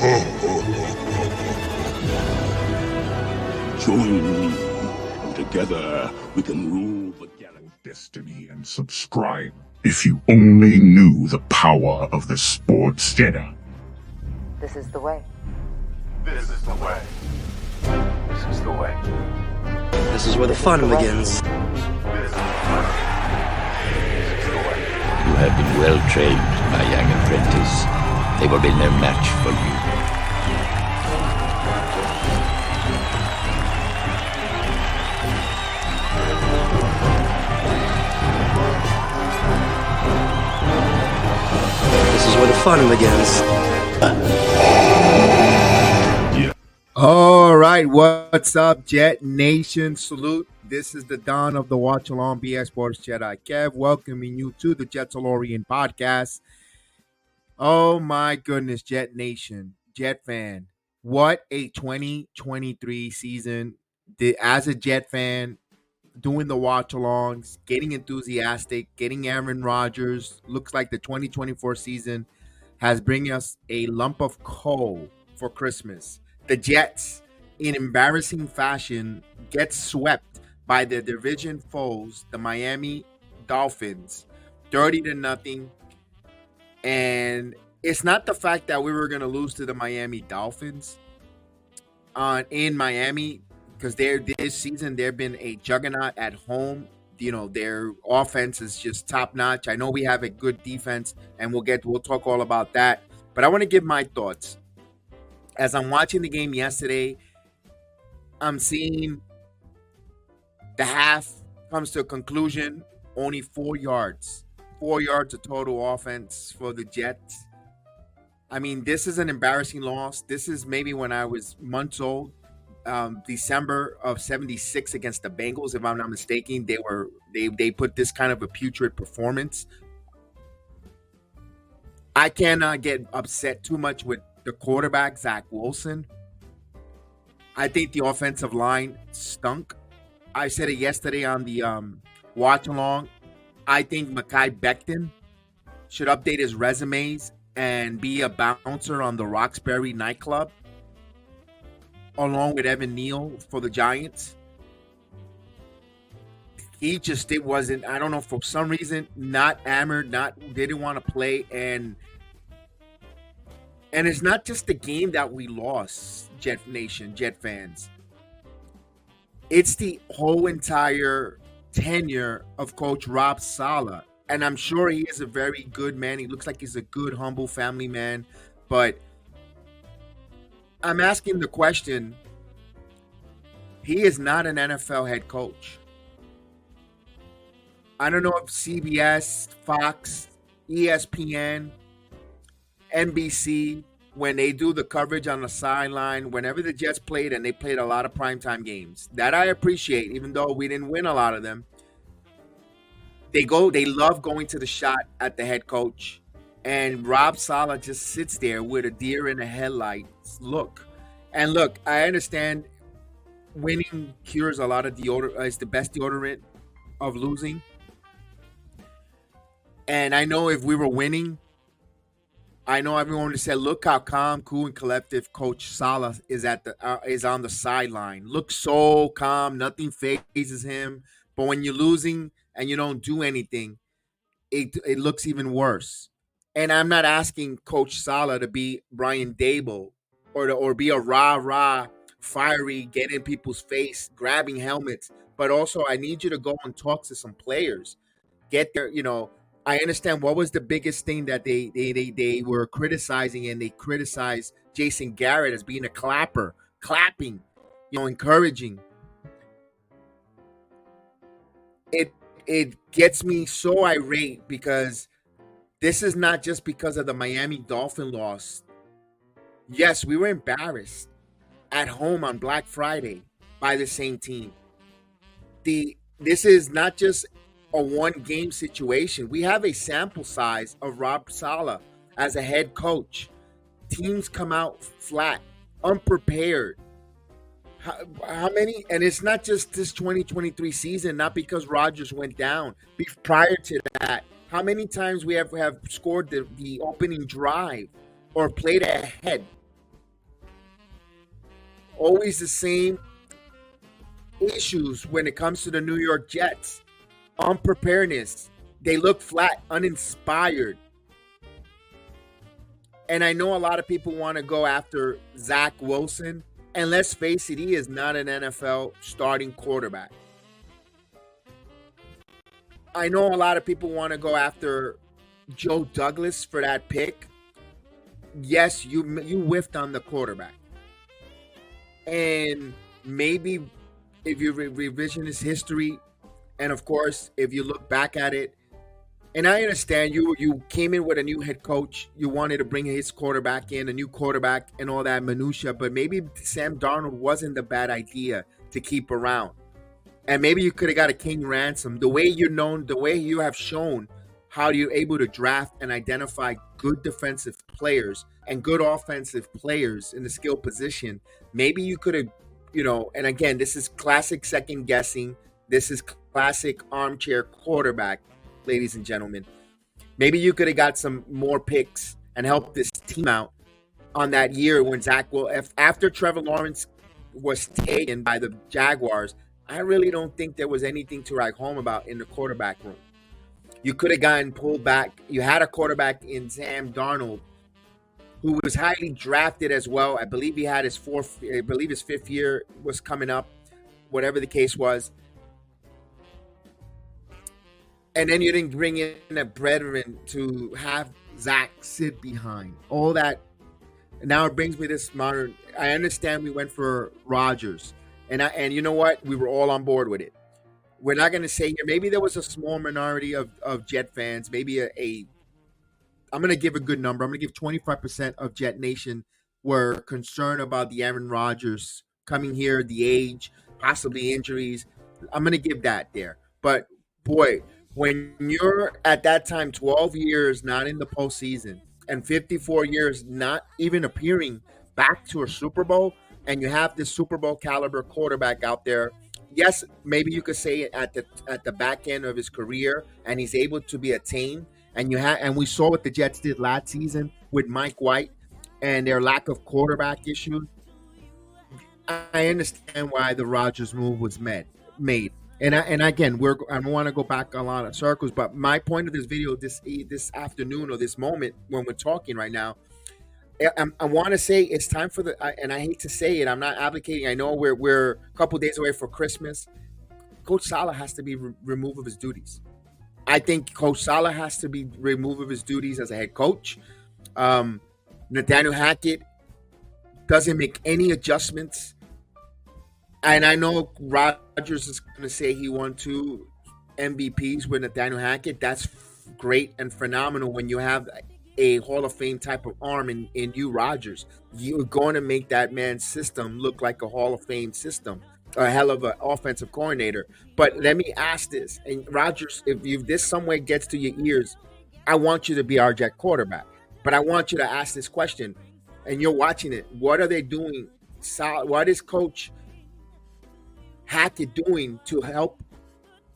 Join me, and together we can rule the galaxy. Destiny and subscribe. If you only knew the power of the sports Jedi. This is the way. This is the way. This is the way. This is where the fun begins. This is the way. This is the way. You have been well trained, my young apprentice. They will be no match for you. This is where the fun begins. All right, what's up, Jet Nation? Salute. This is the dawn of the Watch Along BS Sports Jedi. Kev, welcoming you to the JETS-ALORIAN podcast. Oh my goodness, Jet Nation, Jet fan. What a 2023 season. As a Jet fan, doing the watch-alongs, getting enthusiastic, getting Aaron Rodgers. Looks like the 2024 season has bring us a lump of coal for Christmas. The Jets, in embarrassing fashion, get swept by their division foes, the Miami Dolphins, 30-0. And it's not the fact that we were going to lose to the Miami Dolphins in Miami, because this season they've been a juggernaut at home. You know, their offense is just top notch. I know we have a good defense, and we'll talk all about that. But I want to give my thoughts. As I'm watching the game yesterday, I'm seeing the half comes to a conclusion. Only 4 yards. 4 yards of total offense for the Jets. I mean, this is an embarrassing loss. This is maybe when I was months old. December of 76 against the Bengals, if I'm not mistaken. They put this kind of a putrid performance. I cannot get upset too much with the quarterback, Zach Wilson. I think the offensive line stunk. I said it yesterday on the watch along. I think Mekhi Becton should update his resumes and be a bouncer on the Roxbury nightclub, along with Evan Neal for the Giants. It wasn't, I don't know, for some reason, not hammered, didn't want to play. And it's not just the game that we lost, Jet Nation, Jet fans. It's the whole entire tenure of Coach Rob Saleh. And I'm sure he is a very good man. He looks like he's a good, humble family man. But I'm asking the question, he is not an NFL head coach. I don't know if CBS, Fox, ESPN, NBC, when they do the coverage on the sideline, whenever the Jets played, and they played a lot of primetime games, that I appreciate, even though we didn't win a lot of them. They love going to the shot at the head coach. And Rob Saleh just sits there with a deer in the headlights look. And look, I understand winning cures a lot of deodorant. It's the best deodorant of losing. And I know if we were winning, I know everyone would say, look how calm, cool, and collective Coach Saleh is on the sideline. Looks so calm, nothing phases him. But when you're losing and you don't do anything, it looks even worse. And I'm not asking Coach Saleh to be Brian Dable or be a rah-rah, fiery, get in people's face, grabbing helmets. But also, I need you to go and talk to some players. Get there, I understand what was the biggest thing that they were criticizing, and they criticized Jason Garrett as being a clapping, encouraging. It gets me so irate because this is not just because of the Miami Dolphin loss. Yes, we were embarrassed at home on Black Friday by the same team. This is not just a one-game situation. We have a sample size of Rob Saleh as a head coach. Teams come out flat, unprepared. How many? And it's not just this 2023 season, not because Rodgers went down. Prior to that, how many times we have scored the opening drive or played ahead always the same issues when it comes to the New York Jets. Unpreparedness. They look flat, uninspired. And I know a lot of people want to go after Zach Wilson. And let's face it, he is not an NFL starting quarterback. I know a lot of people want to go after Joe Douglas for that pick. Yes, you whiffed on the quarterback. And maybe if you revisionist history, and of course, if you look back at it, and I understand you came in with a new head coach, you wanted to bring his quarterback in, a new quarterback and all that minutia, but maybe Sam Darnold wasn't the bad idea to keep around. And maybe you could have got a king ransom. The way you have shown how you're able to draft and identify good defensive players and good offensive players in the skill position, maybe you could have, and again, this is classic second guessing. This is classic armchair quarterback, ladies and gentlemen. Maybe you could have got some more picks and helped this team out on that year when after Trevor Lawrence was taken by the Jaguars. I really don't think there was anything to write home about in the quarterback room. You could have gotten pulled back. You had a quarterback in Sam Darnold, who was highly drafted as well. I believe he had his fifth year was coming up, whatever the case was. And then you didn't bring in a brethren to have Zach sit behind. All that. Now it brings me this modern. I understand we went for Rodgers. And you know what? We were all on board with it. We're not going to say here. Maybe there was a small minority of Jet fans. Maybe I'm going to give a good number. I'm going to give 25% of Jet Nation were concerned about the Aaron Rodgers coming here, the age, possibly injuries. I'm going to give that there. But boy, when you're at that time 12 years not in the postseason and 54 years not even appearing back to a Super Bowl, and you have this Super Bowl caliber quarterback out there, yes, maybe you could say at the back end of his career, and he's able to be attained. And we saw what the Jets did last season with Mike White and their lack of quarterback issues. I understand why the Rodgers move was made. And again, I don't want to go back a lot of circles, but my point of this video this afternoon or this moment when we're talking right now, I want to say it's time for and I hate to say it, I'm not advocating. I know we're a couple days away for Christmas. Coach Saleh has to be removed of his duties. I think Coach Saleh has to be removed of his duties as a head coach. Nathaniel Hackett doesn't make any adjustments. And I know Rodgers is going to say he won 2 MVPs with Nathaniel Hackett. That's great and phenomenal when you have a Hall of Fame type of arm in you, Rodgers. You're going to make that man's system look like a Hall of Fame system, a hell of an offensive coordinator. But let me ask this, and Rodgers, if this somewhere gets to your ears, I want you to be our Jet quarterback. But I want you to ask this question, and you're watching it. What are they doing? What is Coach Hackett doing to help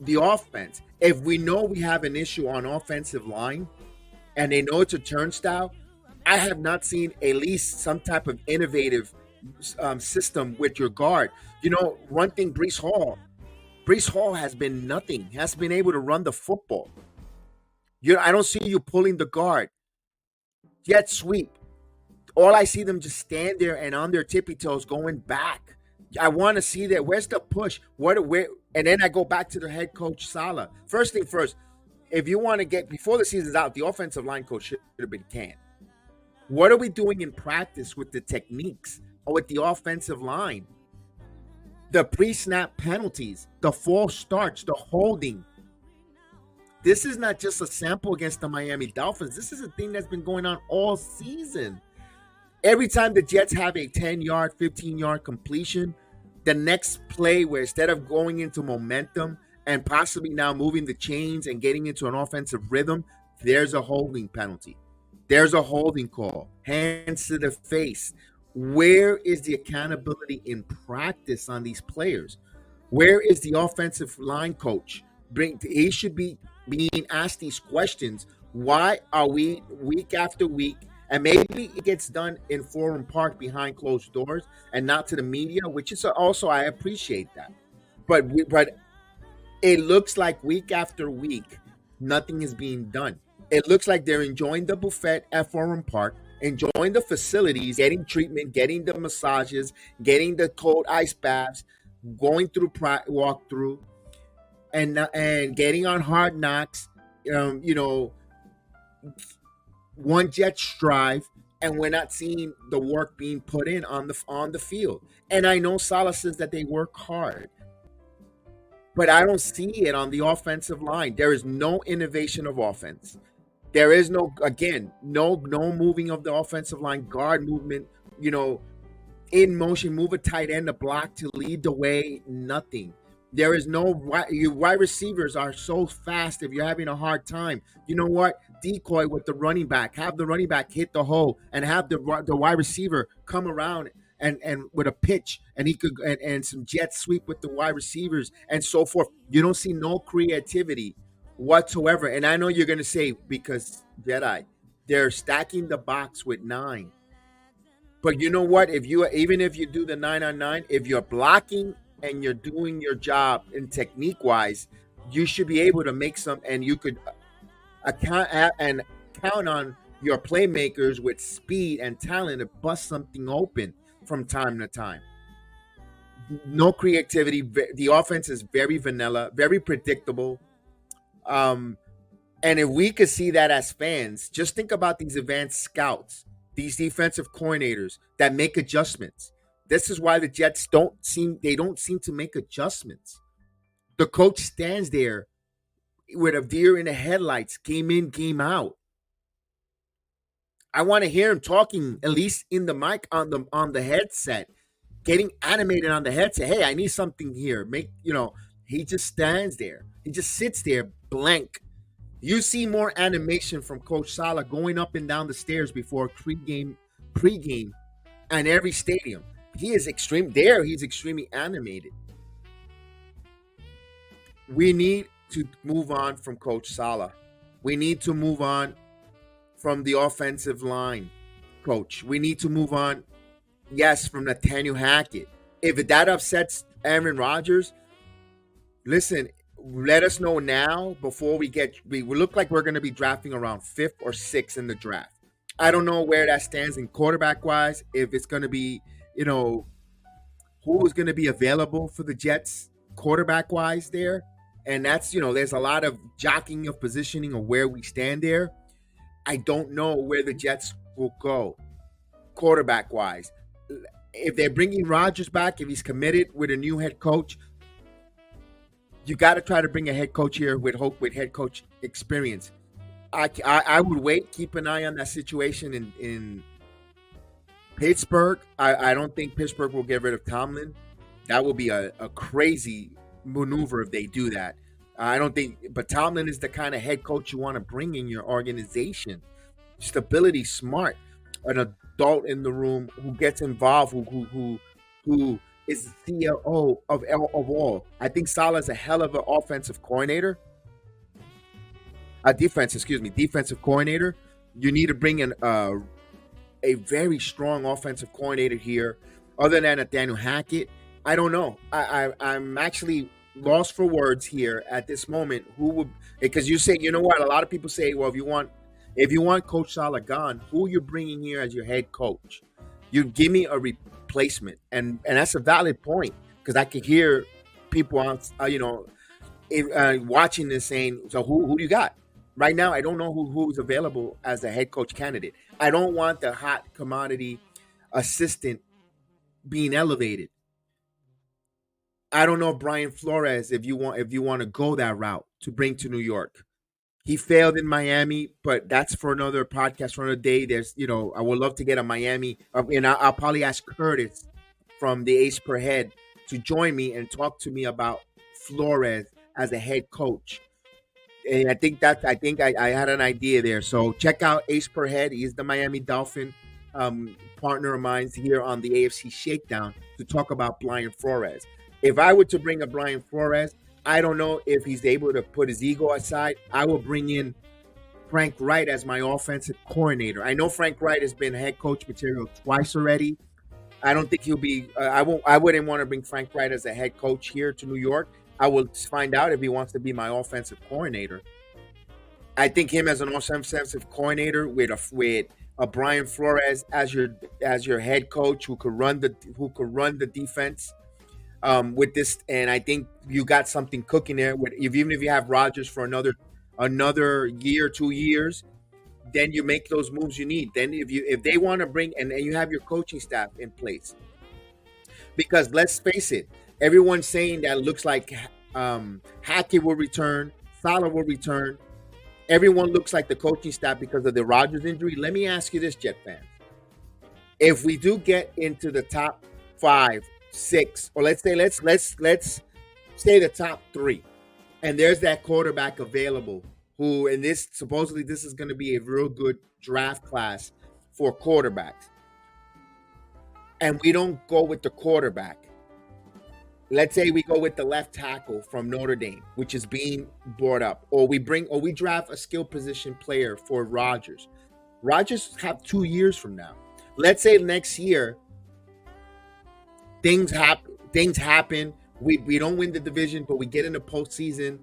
the offense? If we know we have an issue on offensive line, and they know it's a turnstile, I have not seen at least some type of innovative system with your guard. One thing, Breece Hall has been nothing. He hasn't been able to run the football. I don't see you pulling the guard. Jet sweep. All I see them just stand there and on their tippy toes going back. I want to see that. Where's the push? And then I go back to the head coach Saleh. First thing first, if you want to get, before the season's out, the offensive line coach should have been canned. What are we doing in practice with the techniques or with the offensive line? The pre-snap penalties, the false starts, the holding. This is not just a sample against the Miami Dolphins. This is a thing that's been going on all season. Every time the Jets have a 10-yard, 15-yard completion, the next play where instead of going into momentum and possibly now moving the chains and getting into an offensive rhythm, there's a holding penalty. There's a holding call. Hands to the face. Where is the accountability in practice on these players? Where is the offensive line coach? He should be being asked these questions. Why are we week after week And maybe it gets done in Forum Park behind closed doors and not to the media, which is also, I appreciate that. But it looks like week after week, nothing is being done. It looks like they're enjoying the buffet at Forum Park, enjoying the facilities, getting treatment, getting the massages, getting the cold ice baths, going through walkthrough, and getting on Hard Knocks. One Jets drive, and we're not seeing the work being put in on the field. And I know Salah says that they work hard, but I don't see it on the offensive line. There is no innovation of offense. There is no moving of the offensive line, guard movement, in motion, move a tight end, a block to lead the way, nothing. There is your wide receivers are so fast. If you're having a hard time, you know what? Decoy with the running back. Have the running back hit the hole and have the wide receiver come around and with a pitch, and he could and some jet sweep with the wide receivers and so forth. You don't see no creativity whatsoever. And I know you're going to say, because Jedi, they're stacking the box with 9. But you know what? Even if you do the 9-on-9, if you're blocking and you're doing your job in technique wise, you should be able to make some, and you could count on your playmakers with speed and talent to bust something open from time to time. No creativity. The offense is very vanilla, very predictable. And if we could see that as fans, just think about these advanced scouts, these defensive coordinators that make adjustments. This is why the Jets don't seem to make adjustments. The coach stands there with a deer in the headlights, game in, game out. I want to hear him talking, at least in the mic on the headset, getting animated on the headset. Hey, I need something here. He just stands there. He just sits there blank. You see more animation from Coach Salah going up and down the stairs before pregame, and every stadium. He is extreme there. He's extremely animated. We need to move on from Coach Salah. We need to move on from the offensive line coach. We need to move on, yes, from Nathaniel Hackett. If that upsets Aaron Rodgers, listen, let us know now before we look like we're going to be drafting around 5th or 6th in the draft. I don't know where that stands in quarterback-wise, if it's going to be, who is going to be available for the Jets quarterback-wise there. And that's, there's a lot of jockeying of positioning of where we stand there. I don't know where the Jets will go quarterback-wise. If they're bringing Rodgers back, if he's committed with a new head coach, you got to try to bring a head coach here with head coach experience. I would wait, keep an eye on that situation in Pittsburgh. I don't think Pittsburgh will get rid of Tomlin. That will be a crazy maneuver if they do that. I don't think, but Tomlin is the kind of head coach you want to bring in your organization. Stability, smart, an adult in the room who gets involved, who is the CEO of all. I think Salah's a hell of an defensive coordinator. You need to bring in a very strong offensive coordinator here. Other than Nathaniel Hackett, I don't know. I'm actually lost for words here at this moment. Who would? Because you say, you know what? A lot of people say, well, if you want Coach Salah gone, who are you bringing here as your head coach? You give me a replacement, and that's a valid point, because I could hear people on, watching this saying, so who do you got? Right now, I don't know who's available as a head coach candidate. I don't want the hot commodity assistant being elevated. I don't know Brian Flores, if you want to go that route to bring to New York. He failed in Miami, but that's for another podcast, for another day. There's, I would love to get a Miami, and I'll probably ask Curtis from the Ace Per Head to join me and talk to me about Flores as a head coach. And I think I had an idea there. So check out Ace Per Head. He is the Miami Dolphin partner of mine here on the AFC Shakedown to talk about Brian Flores. If I were to bring a Brian Flores, I don't know if he's able to put his ego aside. I will bring in Frank Wright as my offensive coordinator. I know Frank Wright has been head coach material twice already. I don't think he'll be. I wouldn't want to bring Frank Wright as a head coach here to New York. I will find out if he wants to be my offensive coordinator. I think him as an offensive coordinator with a Brian Flores as your head coach who could run the defense with this, and I think you got something cooking there. Even if you have Rodgers for another year, 2 years, then you make those moves you need. Then if they want to bring and you have your coaching staff in place, because let's face it, everyone's saying that it looks like Hackett will return, Salah will return. Everyone looks like the coaching staff because of the Rodgers injury. Let me ask you this, Jet fans. If we do get into the top 5, 6, or let's say the top 3, and there's that quarterback available who, and this supposedly this is going to be a real good draft class for quarterbacks, and we don't go with the quarterback. Let's say we go with the left tackle from Notre Dame, which is being brought up, or we draft a skill position player for Rodgers. Rodgers have 2 years from now. Let's say next year things happen. We don't win the division, but we get in the postseason.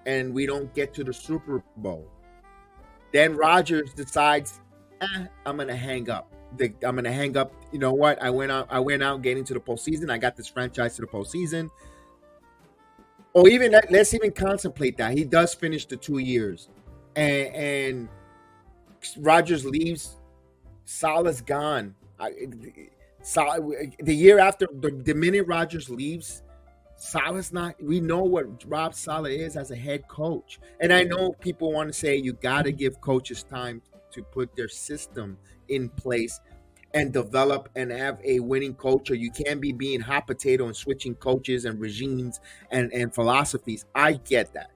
And we don't get to the Super Bowl. Then Rodgers decides, I'm gonna hang up. You know what? I went out getting to the postseason. I got this franchise to the postseason. Or even let's even contemplate that he does finish the 2 years, and Rodgers leaves. Salah's gone. The year after, the minute Rodgers leaves, Salah's not. We know what Rob Saleh is as a head coach, and I know people want to say you got to give coaches time to put their system in place and develop and have a winning culture. You can't be being hot potato and switching coaches and regimes and philosophies. I get that.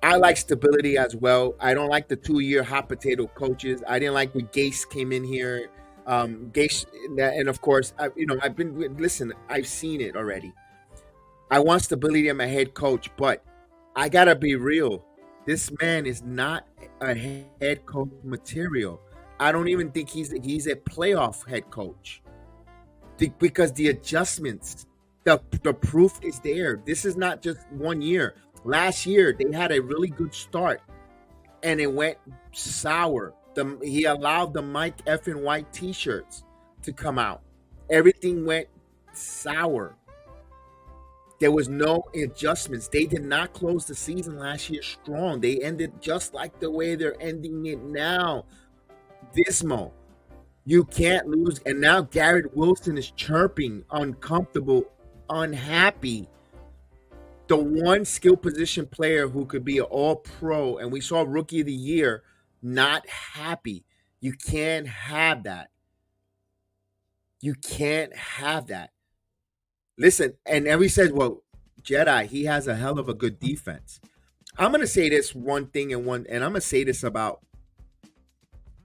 I like stability as well. I don't like the 2-year hot potato coaches. I didn't like when Gase came in here. Gase, and of course, I've seen it already. I want stability in my head coach, but I gotta be real. This man is not a head coach material. I don't even think he's a playoff head coach, because the adjustments, the proof is there. This is not just 1 year. Last year they had a really good start, and it went sour. He allowed the Mike effing White t-shirts to come out. Everything went sour. There was no adjustments. They did not close the season last year strong. They ended just like the way they're ending it now. Dismal. You can't lose. And now Garrett Wilson is chirping, uncomfortable, unhappy. The one skill position player who could be an all-pro, and we saw Rookie of the Year, not happy. You can't have that. You can't have that. Listen, and everybody says, well, Jedi, he has a hell of a good defense. I'm going to say this one thing, and I'm going to say this about,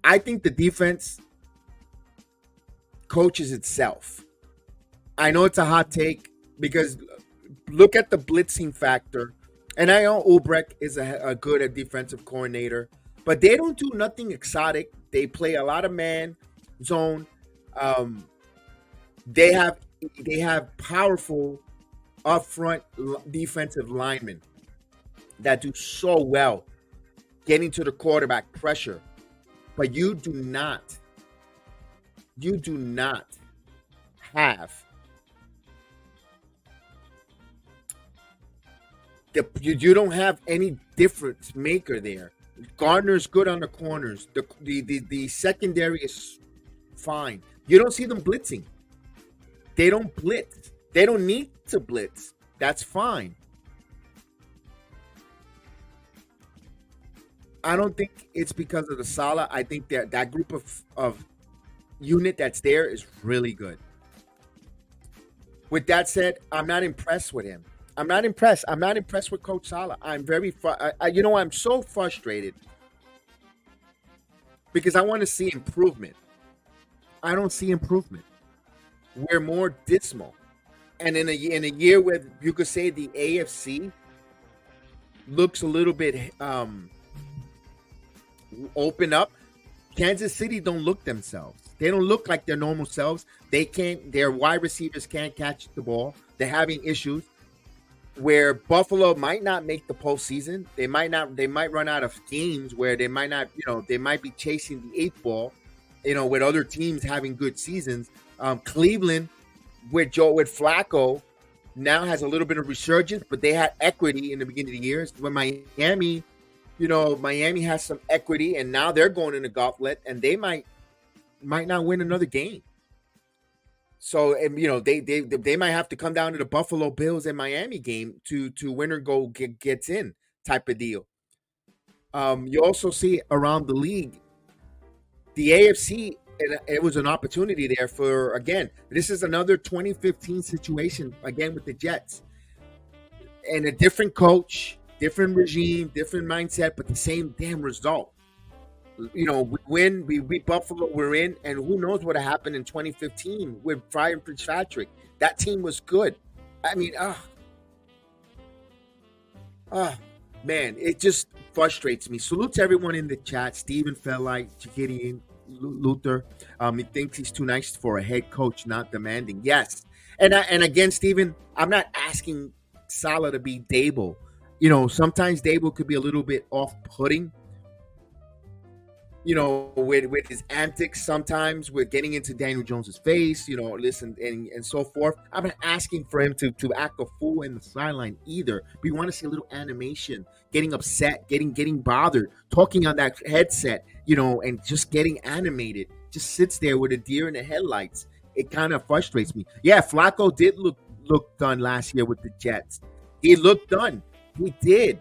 I think the defense coaches itself. I know it's a hot take, because look at the blitzing factor. And I know Ulbrich is a good defensive coordinator, but they don't do nothing exotic. They play a lot of man zone. They have powerful upfront defensive linemen that do so well getting to the quarterback pressure. But you do not have you don't have any difference maker there. Gardner's good on the corners. The secondary is fine. You don't see them blitzing. They don't blitz. They don't need to blitz. That's fine. I don't think it's because of the Salah. I think that group of unit that's there is really good. With that said, I'm not impressed with him. I'm not impressed. I'm not impressed with Coach Salah. I'm very, I'm so frustrated because I want to see improvement. I don't see improvement. We're more dismal. And in a year where you could say the AFC looks a little bit open up, Kansas City don't look themselves. They don't look like their normal selves. Their wide receivers can't catch the ball. They're having issues where Buffalo might not make the postseason. They might run out of games where they might not, they might be chasing the eighth ball, with other teams having good seasons. Cleveland with Flacco now has a little bit of resurgence, but they had equity in the beginning of the year. When Miami, Miami has some equity, and now they're going in the gauntlet, and they might not win another game. So, and they might have to come down to the Buffalo Bills and Miami game to winner go gets in type of deal. You also see around the league, the AFC. It was an opportunity there for, again, this is another 2015 situation, again, with the Jets. And a different coach, different regime, different mindset, but the same damn result. We win, we beat Buffalo, we're in, and who knows what happened in 2015 with Ryan Fitzpatrick. That team was good. I mean, man, it just frustrates me. Salute to everyone in the chat. Stephen Fellite, Gideon, Luther, he thinks he's too nice for a head coach, not demanding. Yes, and again, Stephen, I'm not asking Saleh to be Dable. Sometimes Dable could be a little bit off-putting. With his antics, sometimes with getting into Daniel Jones's face, listen, and so forth. I'm not asking for him to act a fool in the sideline either. We want to see a little animation, getting upset, getting bothered, talking on that headset, and just getting animated. Just sits there with a deer in the headlights. It kind of frustrates me. Yeah, Flacco did look done last year with the Jets. He looked done. He did.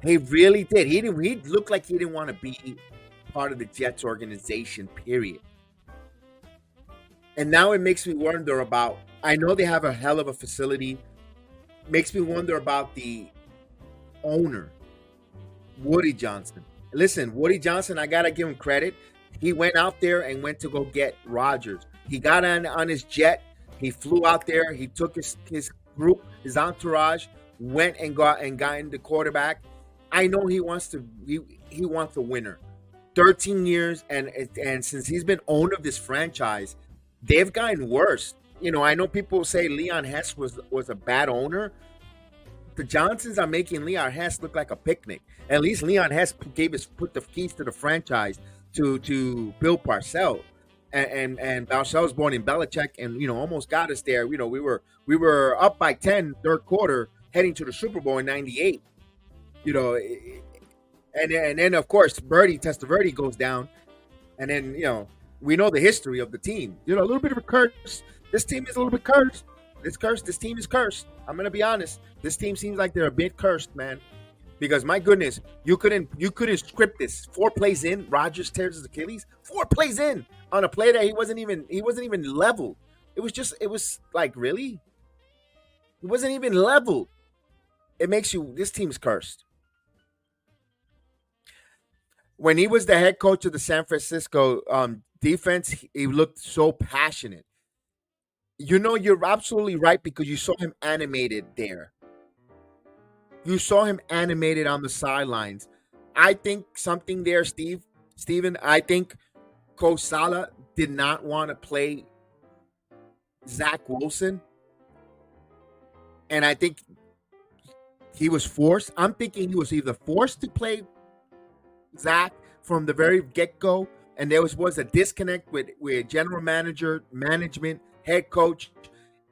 He really did. He looked like he didn't want to be part of the Jets organization, period. And now it makes me wonder about, I know they have a hell of a facility, makes me wonder about the owner, Woody Johnson. Listen, Woody Johnson, I got to give him credit. He went out there and went to go get Rodgers. He got on his jet. He flew out there. He took his group, his entourage, went and got in the quarterback. I know he wants a winner. 13 years, and since he's been owner of this franchise, they've gotten worse. I know people say Leon Hess was a bad owner. The Johnsons are making Leon Hess look like a picnic. At least Leon Hess put the keys to the franchise to Bill Parcells, and Parcells was born in Belichick, and almost got us there. We were up by 10 third quarter, heading to the Super Bowl in '98. And then of course Testaverde goes down, and then we know the history of the team. A little bit of a curse. This team is a little bit cursed. This team is cursed. I'm gonna be honest. This team seems like they're a bit cursed, man. Because my goodness, you couldn't script this. 4 plays in, Rodgers tears his Achilles. 4 plays in on a play that he wasn't even leveled. It was like, really? It wasn't even leveled. It makes you, this team's cursed. When he was the head coach of the San Francisco defense, he looked so passionate. You're absolutely right, because you saw him animated there. You saw him animated on the sidelines. I think something there, Steven, I think Coach Saleh did not want to play Zach Wilson. And I think he was forced. I'm thinking he was either forced to play Zach from the very get-go, and there was a disconnect with general manager, management, head coach,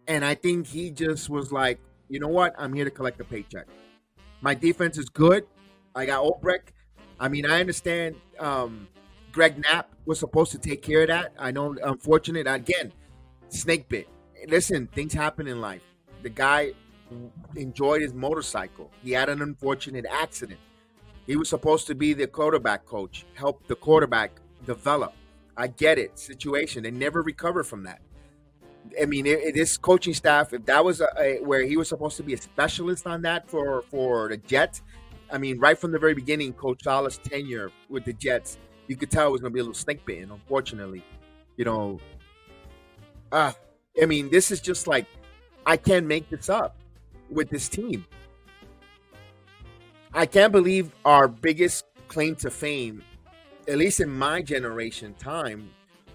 and I think he just was like, you know what? I'm here to collect a paycheck. My defense is good. I got Olbrich. I mean, I understand Greg Knapp was supposed to take care of that. I know, unfortunate, again, snake bit. Listen, things happen in life. The guy enjoyed his motorcycle. He had an unfortunate accident. He was supposed to be the quarterback coach, help the quarterback develop. I get it, situation. They never recover from that. I mean, this coaching staff, if that was where he was supposed to be a specialist on that for the Jets, I mean, right from the very beginning, Coach Saleh's tenure with the Jets, you could tell it was going to be a little snake bitten, unfortunately. I mean, this is just like, I can't make this up with this team. I can't believe our biggest claim to fame, at least in my generation time,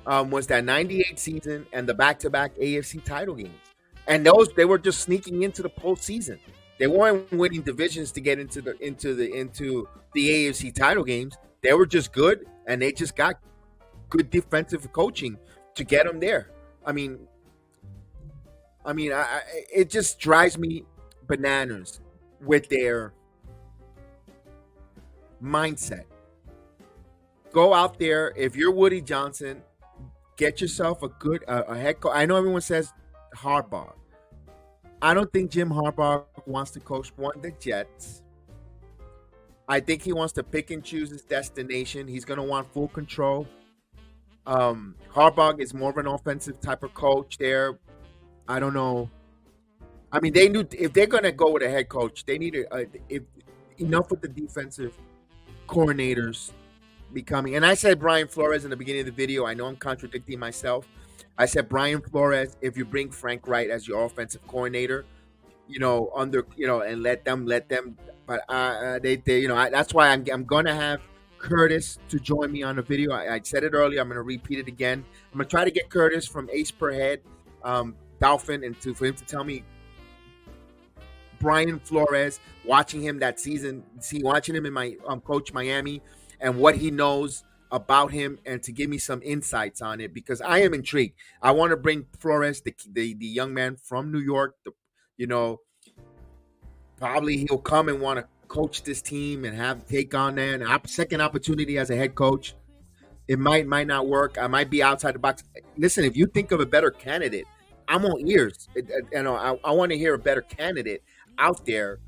was that '98 season and the back-to-back AFC title games. And they were just sneaking into the postseason. They weren't winning divisions to get into the AFC title games. They were just good, and they just got good defensive coaching to get them there. It just drives me bananas with their mindset. Go out there. If you're Woody Johnson, get yourself a head coach. I know everyone says Harbaugh. I don't think Jim Harbaugh wants to coach the Jets. I think he wants to pick and choose his destination. He's going to want full control. Harbaugh is more of an offensive type of coach there. I don't know. I mean, they knew if they're going to go with a head coach, they need enough with the defensive coordinators becoming. And I said Brian Flores in the beginning of the video. I know I'm contradicting myself. I said Brian Flores, if you bring Frank Wright as your offensive coordinator, and let them. But that's why I'm going to have Curtis to join me on the video. I said it earlier. I'm going to repeat it again. I'm going to try to get Curtis from Ace Per Head, Dolphin, and for him to tell me Brian Flores, watching him that season, watching him in my Coach Miami, and what he knows about him, and to give me some insights on it, because I am intrigued. I want to bring Flores, the young man from New York. Probably he'll come and want to coach this team and take on a second opportunity as a head coach. It might not work. I might be outside the box. Listen, if you think of a better candidate, I'm all ears. I want to hear a better candidate out there.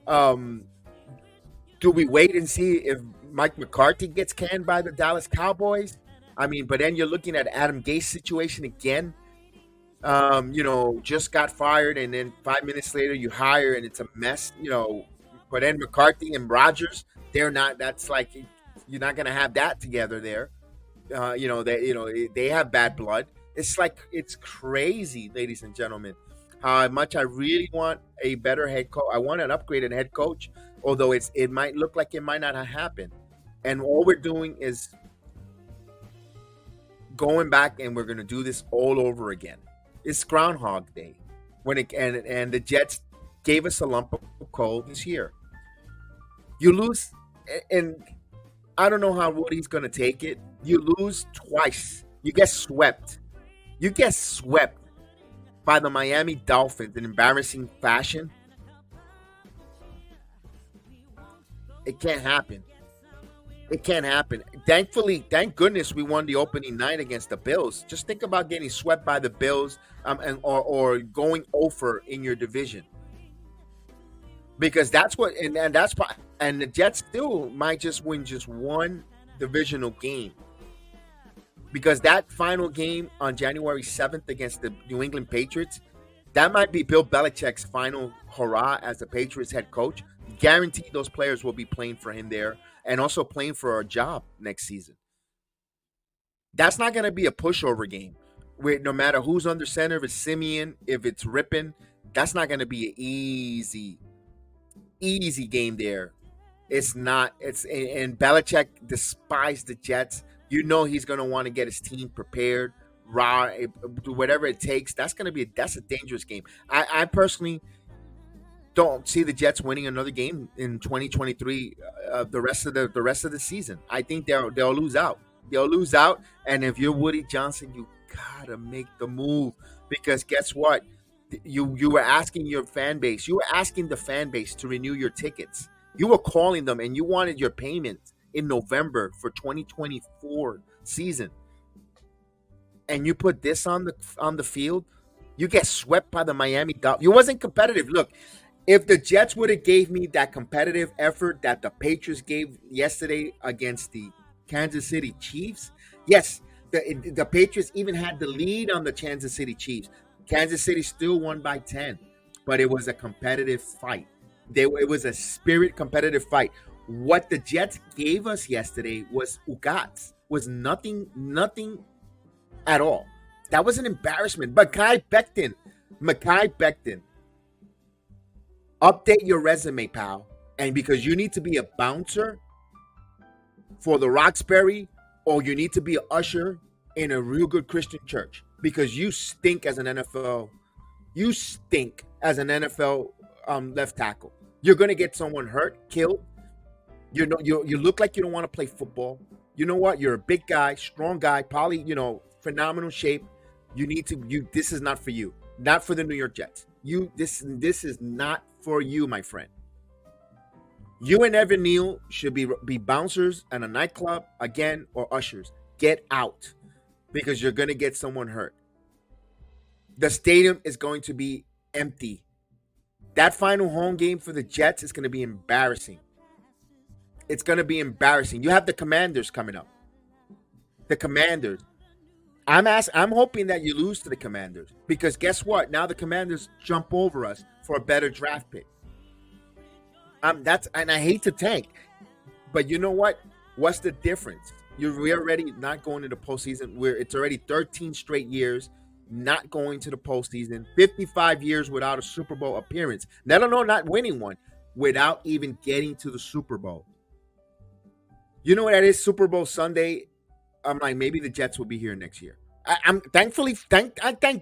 Do we wait and see if Mike McCarthy gets canned by the Dallas Cowboys? But then you're looking at Adam Gase's situation again. Just got fired, and then 5 minutes later you hire, and it's a mess. But then McCarthy and Rodgers, they're not. That's like you're not gonna have that together there. They have bad blood. It's crazy, ladies and gentlemen, how much I really want a better head coach. I want an upgraded head coach, although it might look like it might not happen. And all we're doing is going back, and we're going to do this all over again. It's Groundhog Day. And the Jets gave us a lump of coal this year. You lose, and I don't know how Woody's going to take it. You lose twice. You get swept. You get swept by the Miami Dolphins in embarrassing fashion. It can't happen. It can't happen. Thank goodness we won the opening night against the Bills. Just think about getting swept by the Bills or going over in your division. Because that's what, and the Jets still might just win just one divisional game. Because that final game on January 7th against the New England Patriots, that might be Bill Belichick's final hurrah as the Patriots head coach. Guaranteed those players will be playing for him there and also playing for a job next season. That's not going to be a pushover game. No matter who's under center, if it's Simeon, if it's Rippin, that's not going to be an easy game there. It's not. And Belichick despised the Jets. He's going to want to get his team prepared, do whatever it takes. That's a dangerous game. I personally don't see the Jets winning another game in 2023. The rest of the season, I think they'll lose out. They'll lose out. And if you're Woody Johnson, you gotta make the move, because guess what? You were asking your fan base. You were asking the fan base to renew your tickets. You were calling them, and you wanted your payment in November for 2024 season. And you put this on the field. You get swept by the Miami Dolphins. You wasn't competitive. Look, if the Jets would have gave me that competitive effort that the Patriots gave yesterday against the Kansas City Chiefs, yes, the Patriots even had the lead on the Kansas City Chiefs. Kansas City still won by 10, but it was a competitive fight. It was a spirit competitive fight. What the Jets gave us yesterday was ugats, was nothing at all. That was an embarrassment. Mekhi Becton, update your resume, pal, And because you need to be a bouncer for the Roxbury, or you need to be an usher in a real good Christian church, because you stink as an NFL. You stink as an NFL left tackle. You're gonna get someone hurt, killed. You look like you don't want to play football. You know what? You're a big guy, strong guy, probably phenomenal shape. This is not for you. Not for the New York Jets. This is not for you, my friend. You and Evan Neal should be bouncers at a nightclub again, or ushers. Get out, because you're gonna get someone hurt. The stadium is going to be empty. That final home game for the Jets is going to be embarrassing. It's going to be embarrassing. You have the Commanders coming up. The Commanders. I'm hoping that you lose to the Commanders, because guess what? Now the Commanders jump over us for a better draft pick. And I hate to tank, but you know what? What's the difference? We're already not going to the postseason. It's already 13 straight years not going to the postseason. 55 years without a Super Bowl appearance. Not winning one, without even getting to the Super Bowl. You know what that is? Super Bowl Sunday. I'm like, maybe the Jets will be here next year. I thank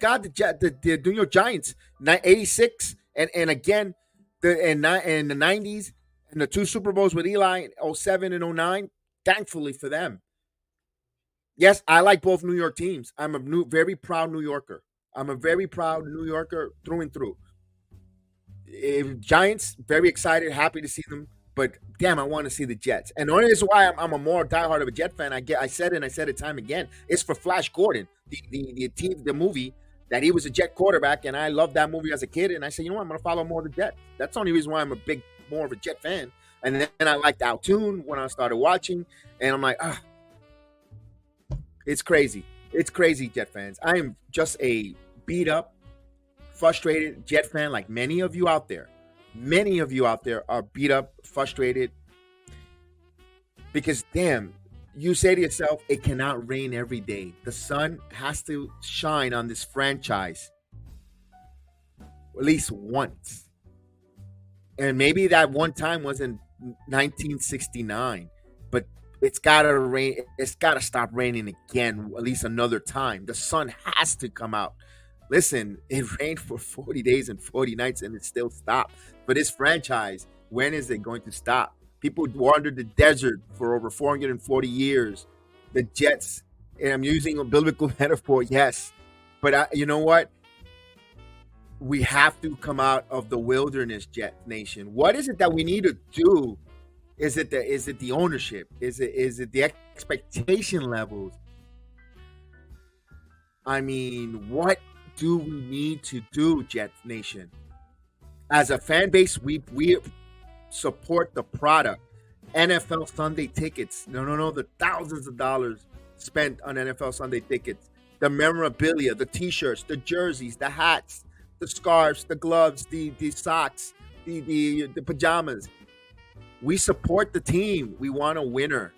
God the New York Giants, 86 and again in the 90s and the two Super Bowls with Eli, 07 and 09. Thankfully for them. Yes, I like both New York teams. I'm a very proud New Yorker. I'm a very proud New Yorker through and through. Giants, very excited, happy to see them. But damn, I want to see the Jets. And the only reason why I'm a more diehard of a Jet fan, I said it time again, it's for Flash Gordon, the movie that he was a Jet quarterback, and I loved that movie as a kid. And I said, you know what, I'm gonna follow more of the Jets. That's the only reason why I'm more of a Jet fan. And then I liked Altoon when I started watching, and I'm like, it's crazy. It's crazy, Jet fans. I am just a beat up, frustrated Jet fan, like many of you out there. Many of you out there are beat up, frustrated, because damn, you say to yourself, it cannot rain every day. The sun has to shine on this franchise at least once. And maybe that one time was in 1969, but it's got to rain. It's got to stop raining again, at least another time. The sun has to come out. Listen, it rained for 40 days and 40 nights and it still stopped. For this franchise, when is it going to stop? People wandered the desert for over 440 years. The Jets, and I'm using a biblical metaphor, yes. But you know what? We have to come out of the wilderness, Jet Nation. What is it that we need to do? Is it the ownership? Is it the expectation levels? I mean, what do we need to do, Jet Nation? As a fan base, we support the product. NFL Sunday tickets. No, the thousands of dollars spent on NFL Sunday tickets. The memorabilia, the t-shirts, the jerseys, the hats, the scarves, the gloves, the socks, the pajamas. We support the team. We want a winner.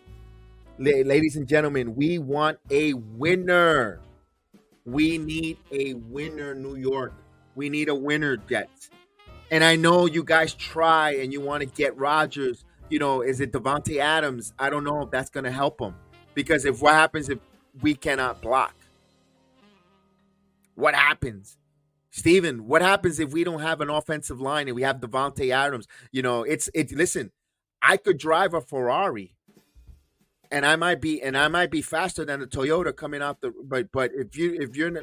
Ladies and gentlemen, we want a winner. We need a winner, New York. We need a winner, Jets. And I know you guys try and you want to get Rodgers. Is it Devontae Adams? I don't know if that's going to help him. Because what happens if we cannot block? What happens? Steven, what happens if we don't have an offensive line and we have Devontae Adams? Listen, I could drive a Ferrari. And I might be faster than a Toyota coming out but if you're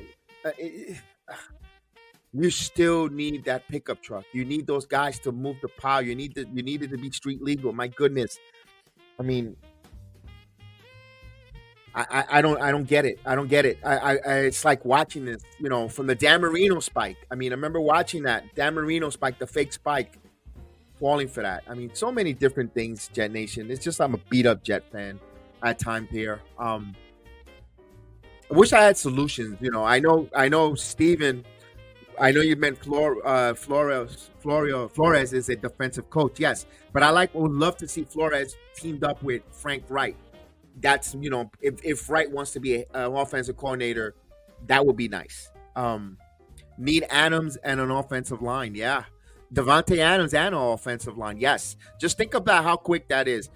you still need that pickup truck. You need those guys to move the pile. You need it to be street legal. My goodness. I mean, I don't get it. I don't get it. It's like watching this, from the Dan Marino spike. I mean, I remember watching that Dan Marino spike, the fake spike, falling for that. I mean, so many different things, Jet Nation. It's just I'm a beat up Jet fan at times here. I wish I had solutions. I know, Steven. I know you meant Flores is a defensive coach, yes. But would love to see Flores teamed up with Frank Wright. That's, if Wright wants to be an offensive coordinator, that would be nice. Need Adams and an offensive line, yeah. Devontae Adams and our offensive line. Yes. Just think about how quick that is.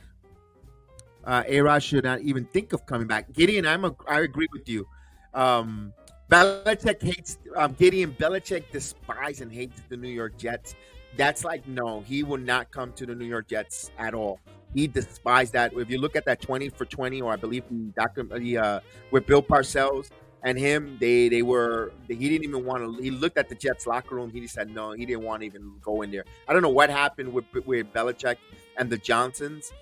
A-Rod should not even think of coming back. Gideon, I agree with you. Belichick hates Gideon. Belichick despises and hates the New York Jets. That's like, no, he will not come to the New York Jets at all. He despised that. If you look at that 20 for 20, or I believe with Bill Parcells and him, he didn't even want to. He looked at the Jets locker room. He said no, he didn't want to even go in there. I don't know what happened with Belichick and the Johnsons.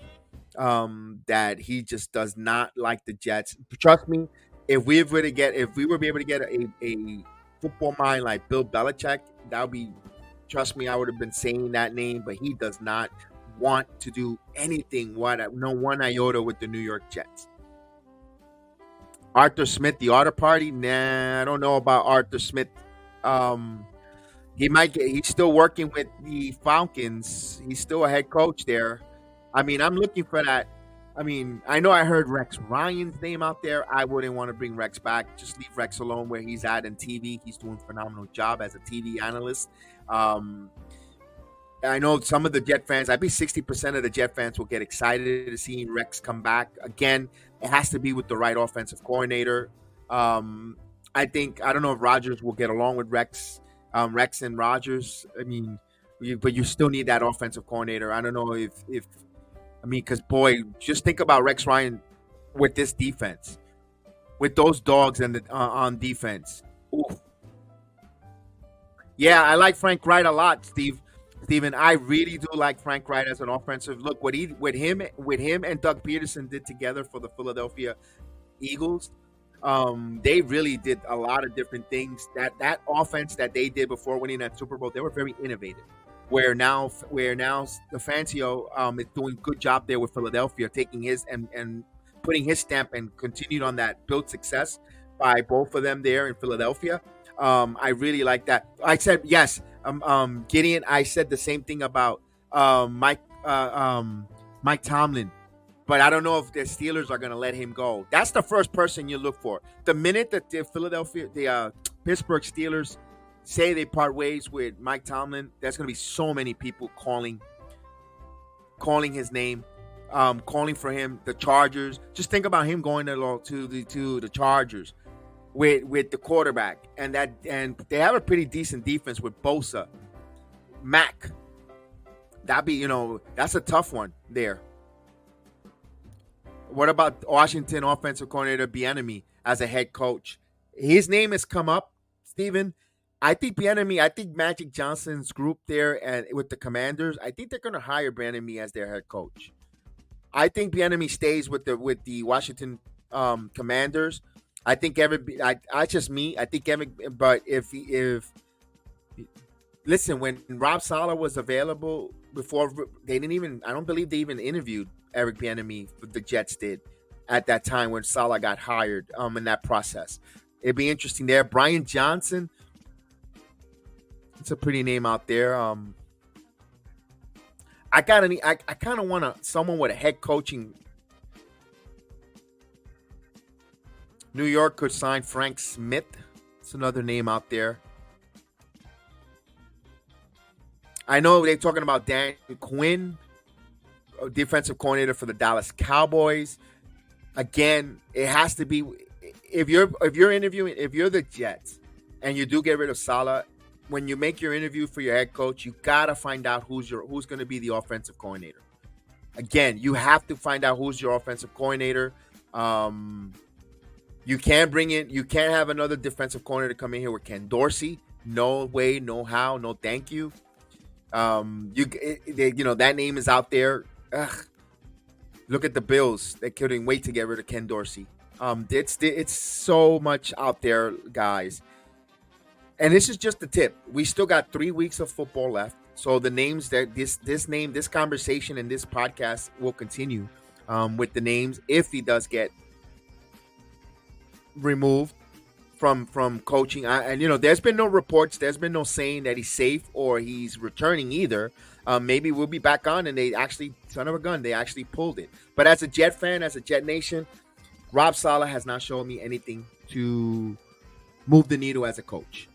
That he just does not like the Jets. Trust me, if we were to be able to get a football mind like Bill Belichick, that would be. Trust me, I would have been saying that name, but he does not want to do anything, no one iota with the New York Jets. Arthur Smith, the Otter Party? Nah, I don't know about Arthur Smith. He's still working with the Falcons. He's still a head coach there. I mean, I'm looking for that. I mean, I know I heard Rex Ryan's name out there. I wouldn't want to bring Rex back. Just leave Rex alone where he's at in TV. He's doing a phenomenal job as a TV analyst. I know some of the Jet fans, I bet 60% of the Jet fans will get excited to see Rex come back. Again, it has to be with the right offensive coordinator. I don't know if Rodgers will get along with Rex and Rodgers. I mean, but you still need that offensive coordinator. I don't know because boy, just think about Rex Ryan with this defense, with those dogs and on defense. Oof. Yeah, I like Frank Wright a lot, Steven. I really do like Frank Wright as an offensive. Look what him and Doug Peterson did together for the Philadelphia Eagles. They really did a lot of different things. That offense that they did before winning that Super Bowl, they were very innovative. Where now Stefancio is doing a good job there with Philadelphia, taking his and putting his stamp and continued on that built success by both of them there in Philadelphia. I really like that. I said yes, Gideon. I said the same thing about Mike Tomlin, but I don't know if the Steelers are going to let him go. That's the first person you look for. The minute that the Pittsburgh Steelers say they part ways with Mike Tomlin, there's going to be so many people calling his name, calling for him. The Chargers. Just think about him going to the Chargers with the quarterback, and they have a pretty decent defense with Bosa, Mack. That's a tough one there. What about Washington offensive coordinator Bieniemy as a head coach? His name has come up, Steven. I think Magic Johnson's group there and with the Commanders, I think they're going to hire Bieniemy as their head coach. I think Bieniemy stays with the Washington Commanders. I think that's just me. I think but if listen, when Rob Saleh was available before, I don't believe they even interviewed Eric Bieniemy. The Jets did at that time when Saleh got hired. In that process, it'd be interesting there. Brian Johnson. It's a pretty name out there. I kind of want someone with a head coaching. New York could sign Frank Smith. It's another name out there. I know they're talking about Dan Quinn, defensive coordinator for the Dallas Cowboys. Again, it has to be if you're interviewing, if you're the Jets and you do get rid of Saleh. When you make your interview for your head coach, you gotta find out who's going to be the offensive coordinator. Again, you have to find out who's your offensive coordinator. You can't have another defensive coordinator come in here with Ken Dorsey. No way, no how, no thank you. That name is out there. Ugh. Look at the Bills. They couldn't wait to get rid of Ken Dorsey. It's so much out there, guys. And this is just the tip. We still got 3 weeks of football left. So the names that this conversation and this podcast will continue with the names if he does get removed from coaching. There's been no reports. There's been no saying that he's safe or he's returning either. Maybe we'll be back on and they actually, son of a gun, they actually pulled it. But as a Jet fan, as a Jet Nation, Rob Saleh has not shown me anything to move the needle as a coach.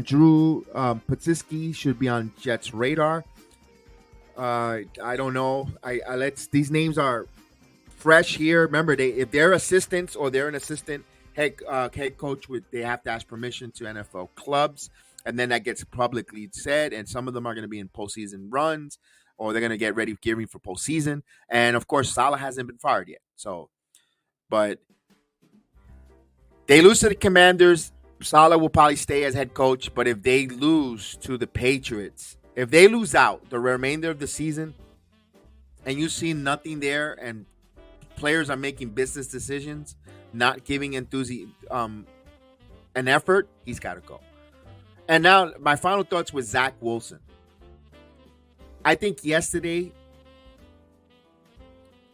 Drew Patsiski should be on Jets' radar. I don't know. These names are fresh here. Remember, if they're assistants or they're an assistant head coach, they have to ask permission to NFL clubs, and then that gets publicly said. And some of them are going to be in postseason runs, or they're going to get ready gearing for postseason. And of course, Saleh hasn't been fired yet. So, but they lose to the Commanders. Saleh will probably stay as head coach, but if they lose to the Patriots, if they lose out the remainder of the season, and you see nothing there, and players are making business decisions, not giving an effort, he's got to go. And now my final thoughts with Zach Wilson. I think yesterday,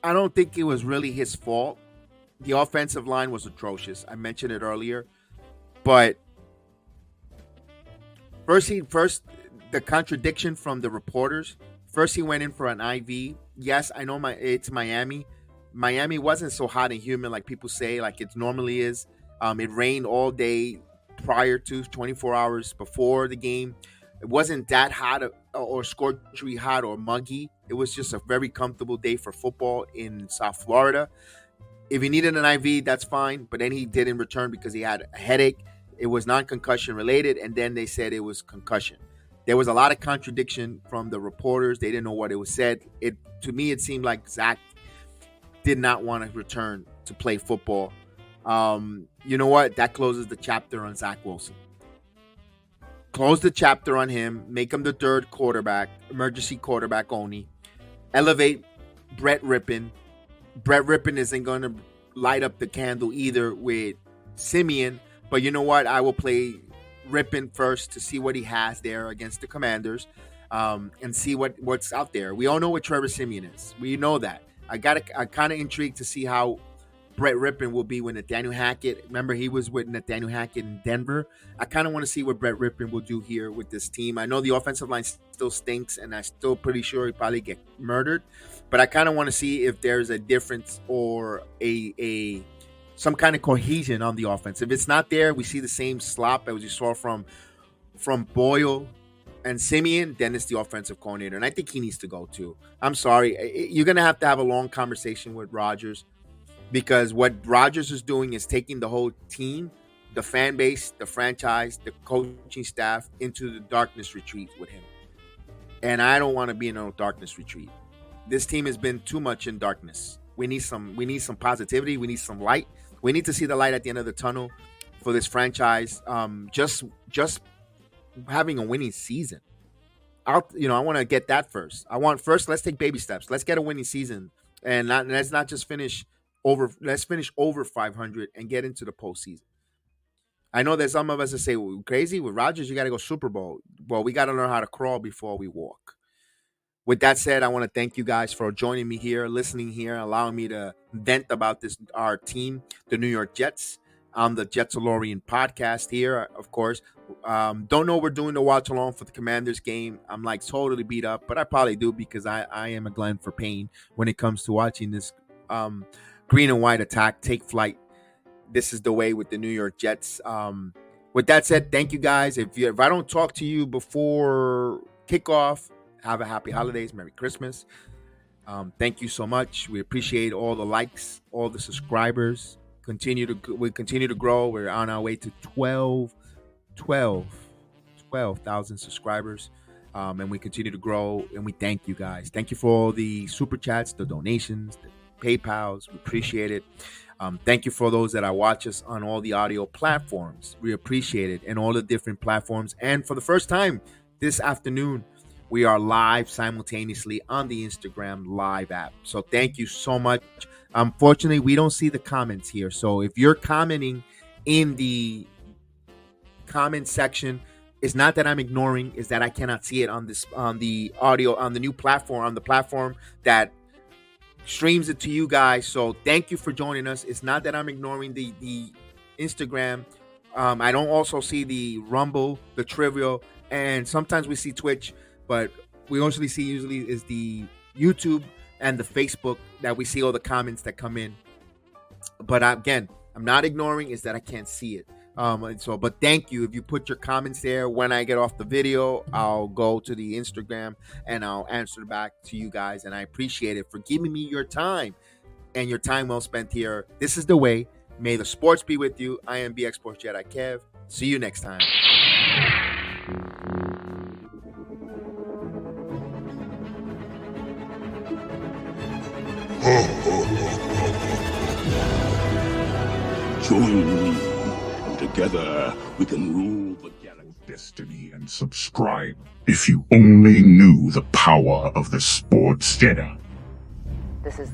I don't think it was really his fault. The offensive line was atrocious. I mentioned it earlier. But first, the contradiction from the reporters. First, he went in for an IV. Yes, I know it's Miami. Miami wasn't so hot and humid like people say, like it normally is. It rained all day prior to 24 hours before the game. It wasn't that hot or scorchery hot or muggy. It was just a very comfortable day for football in South Florida. If he needed an IV, that's fine. But then he didn't return because he had a headache. It was non-concussion related, and then they said it was concussion. There was a lot of contradiction from the reporters. They didn't know what it was said. To me, it seemed like Zach did not want to return to play football. You know what? That closes the chapter on Zach Wilson. Close the chapter on him. Make him the third quarterback, emergency quarterback only. Elevate Brett Rippon. Brett Rippon isn't going to light up the candle either with Simeon. But you know what? I will play Rippon first to see what he has there against the Commanders, and see what's out there. We all know what Trevor Simeon is. We know that. I'm kind of intrigued to see how Brett Rippon will be with Nathaniel Hackett. Remember, he was with Nathaniel Hackett in Denver. I kind of want to see what Brett Rippon will do here with this team. I know the offensive line still stinks, and I'm still pretty sure he'll probably get murdered. But I kind of want to see if there's a difference or some kind of cohesion on the offense. If it's not there, we see the same slop as you saw from Boyle and Simeon, then it's the offensive coordinator. And I think he needs to go too. I'm sorry. You're going to have a long conversation with Rodgers, because what Rodgers is doing is taking the whole team, the fan base, the franchise, the coaching staff into the darkness retreat with him. And I don't want to be in a darkness retreat. This team has been too much in darkness. We need some positivity. We need some light. We need to see the light at the end of the tunnel for this franchise. Just having a winning season. I want to get that first. Let's take baby steps. Let's get a winning season, and let's not just finish over. Let's finish over 500 and get into the postseason. I know there's some of us that say, well, crazy with Rodgers, you got to go Super Bowl. Well, we got to learn how to crawl before we walk. With that said, I want to thank you guys for joining me here, listening here, allowing me to vent about our team, the New York Jets, on the JETS-ALORIAN podcast here, of course. Don't know we're doing the watch along for the Commanders game. I'm like totally beat up, but I probably do because I am a Glenn for pain when it comes to watching this green and white attack take flight. This is the way with the New York Jets. With that said, thank you guys. If I don't talk to you before kickoff, have a happy holidays, Merry Christmas. Thank you so much. We appreciate all the likes, all the subscribers. We continue to grow. We're on our way to 12,000 subscribers, and we continue to grow. And we thank you guys. Thank you for all the super chats, the donations, the PayPals. We appreciate it. Thank you for those that watch us on all the audio platforms. We appreciate it, and all the different platforms. And for the first time this afternoon, we are live simultaneously on the Instagram Live app. So thank you so much. Unfortunately, we don't see the comments here. So if you're commenting in the comment section, it's not that I'm ignoring, it's that I cannot see it on the audio, on the new platform, on the platform that streams it to you guys. So thank you for joining us. It's not that I'm ignoring the Instagram. I don't also see the Rumble, the Trivial, and sometimes we see Twitch. But we usually see is the YouTube and the Facebook that we see all the comments that come in. But again, I'm not ignoring, is that I can't see it. But thank you. If you put your comments there, when I get off the video, I'll go to the Instagram and I'll answer back to you guys. And I appreciate it for giving me your time and your time well spent here. This is the way. May the sports be with you. I am BX Sports Jedi Kev. See you next time. Join me, and together we can rule the galaxy. Destiny and subscribe. If you only knew the power of the sports Jedi.